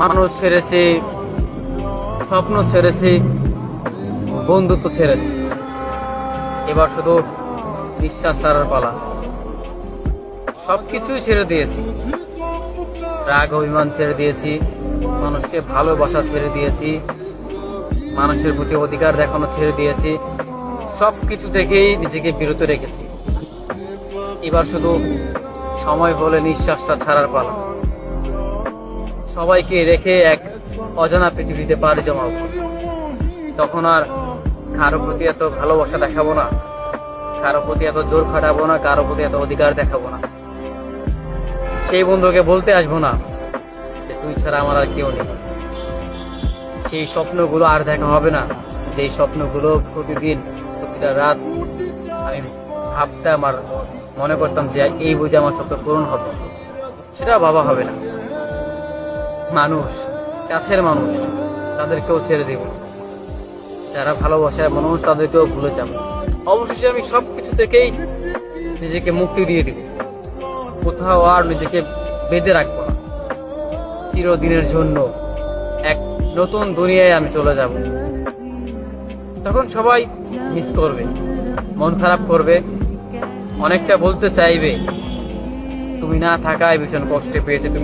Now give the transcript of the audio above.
মানুষ ছেড়েছি, স্বপ্ন ছেড়েছি, বন্ধুত্ব ছেড়েছি। এবার শুধু বিশ্বাস ছাড়ার পালা। সবকিছুই ছেড়ে দিয়েছি। রাগ অভিমান ছেড়ে দিয়েছি, মানুষকে ভালোবাসা ছেড়ে দিয়েছি, মানুষের প্রতি অধিকার দেখানো ছেড়ে দিয়েছি। সবকিছু থেকেই নিজেকে বিরত রেখেছি। এবার শুধু সময় হলে নিঃশ্বাসটা ছাড়ার পালা। সবাইকে রেখে এক অজানা পৃথিবীতে পাড়ি জমাবো। তখন আর কারো প্রতি এত ভালোবাসা দেখাবো না, কারো প্রতি এত জোর খাটাবো না, কারো প্রতি এত অধিকার দেখাবো না। সেই বন্ধুকে বলতে আসবো না যে তুই ছাড়া আমার আর কেউ নেই। সেই স্বপ্নগুলো আর দেখা হবে না, যেই স্বপ্নগুলো প্রতিদিন প্রতিটা রাত আমি ভাবতাম আর মনে করতাম যে এই বুঝে আমার স্বপ্ন পূরণ হবে, সেটা ভাবা হবে না। মানুষ, কাছের মানুষ, তাদেরকেও ছেড়ে দেব। যারা ভালোবাসার মানুষ, তাদেরকেও ভুলে যাব। অবশেষে আমি সবকিছু থেকেই নিজেকে মুক্তি দিয়ে দিব। কোথাও আর নিজেকে বেঁধে রাখবো না। চিরদিনের জন্য এক নতুন দুনিয়ায় আমি চলে যাব। তখন সবাই মিস করবে, মন খারাপ করবে, অনেকটা বলতে চাইবে তুমি না থাকায় ভীষণ কষ্টে পেয়েছে, তুমি